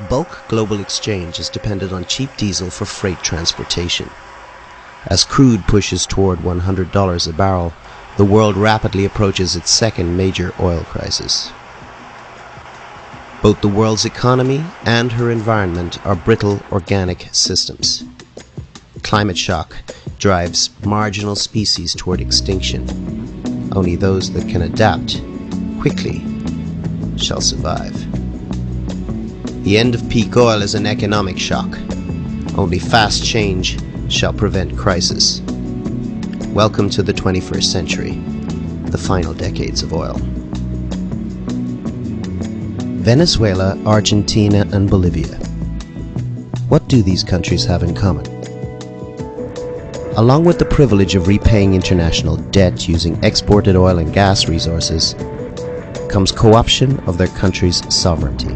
Bulk global exchange is dependent on cheap diesel for freight transportation. As crude pushes toward $100 a barrel, the world rapidly approaches its second major oil crisis. Both the world's economy and her environment are brittle organic systems. Climate shock drives marginal species toward extinction. Only those that can adapt quickly shall survive. The end of peak oil is an economic shock. Only fast change shall prevent crisis. Welcome to the 21st century, the final decades of oil. Venezuela, Argentina, and Bolivia. What do these countries have in common? Along with the privilege of repaying international debt using exported oil and gas resources, comes co-option of their country's sovereignty.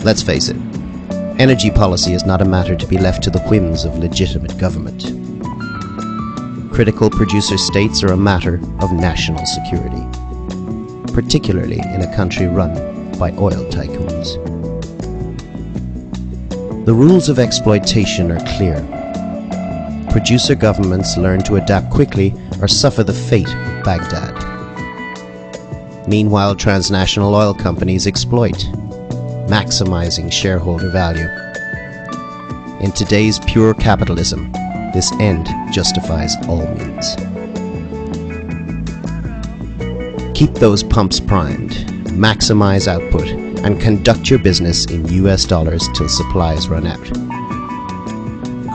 Let's face it, energy policy is not a matter to be left to the whims of legitimate government. Critical producer states are a matter of national security, particularly in a country run by oil tycoons. The rules of exploitation are clear. Producer governments learn to adapt quickly or suffer the fate of Baghdad. Meanwhile, transnational oil companies exploit, maximizing shareholder value. In today's pure capitalism, this end justifies all means. Keep those pumps primed, maximize output, and conduct your business in US dollars till supplies run out.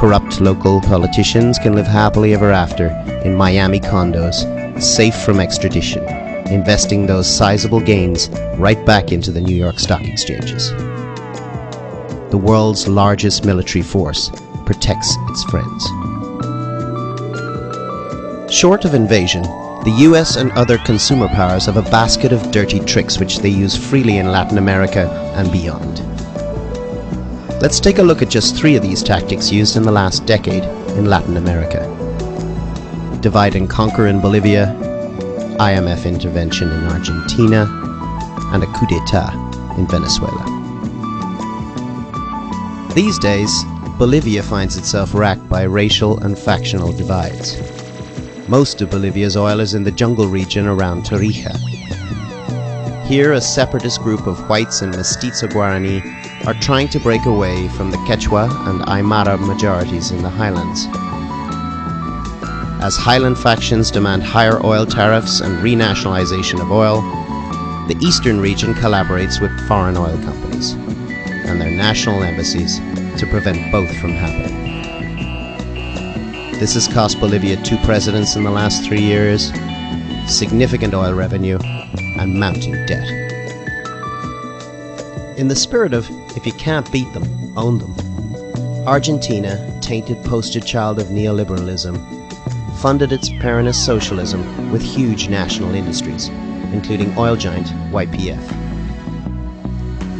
Corrupt local politicians can live happily ever after in Miami condos, safe from extradition, investing those sizable gains right back into the New York Stock Exchanges. The world's largest military force protects its friends. Short of invasion, the US and other consumer powers have a basket of dirty tricks which they use freely in Latin America and beyond. Let's take a look at just 3 of these tactics used in the last decade in Latin America. Divide and conquer in Bolivia, IMF intervention in Argentina, and a coup d'etat in Venezuela. These days, Bolivia finds itself racked by racial and factional divides. Most of Bolivia's oil is in the jungle region around Tarija. Here, a separatist group of whites and Mestizo Guarani are trying to break away from the Quechua and Aymara majorities in the highlands. As highland factions demand higher oil tariffs and renationalization of oil, the eastern region collaborates with foreign oil companies and their national embassies to prevent both from happening. This has cost Bolivia 2 presidents in the last 3 years, significant oil revenue, and mounting debt. In the spirit of, if you can't beat them, own them, Argentina, tainted poster child of neoliberalism, funded its Peronist socialism with huge national industries, including oil giant YPF.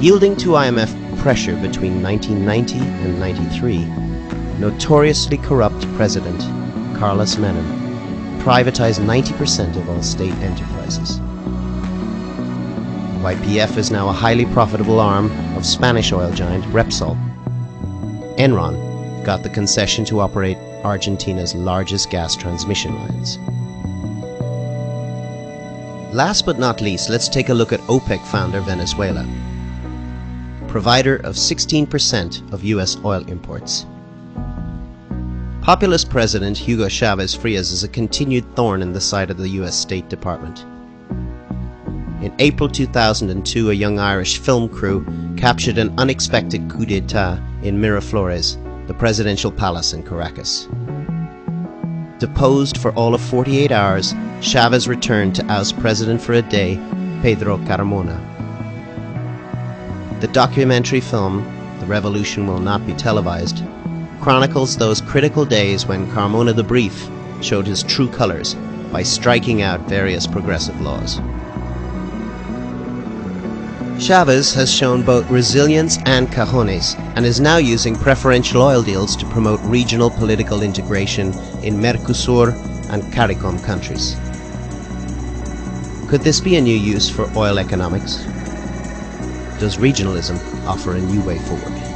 Yielding to IMF pressure between 1990 and 93, notoriously corrupt President Carlos Menem privatized 90% of all state enterprises. YPF is now a highly profitable arm of Spanish oil giant Repsol. Enron got the concession to operate Argentina's largest gas transmission lines. Last but not least, let's take a look at OPEC founder Venezuela, provider of 16% of US oil imports. Populist President Hugo Chavez Frias is a continued thorn in the side of the US State Department. In April 2002, a young Irish film crew captured an unexpected coup d'etat in Miraflores, the presidential palace in Caracas. Deposed for all of 48 hours, Chavez returned to oust president for a day, Pedro Carmona. The documentary film, The Revolution Will Not Be Televised, chronicles those critical days when Carmona the Brief showed his true colors by striking out various progressive laws. Chavez has shown both resilience and cojones and is now using preferential oil deals to promote regional political integration in Mercosur and CARICOM countries. Could this be a new use for oil economics? does regionalism offer a new way forward?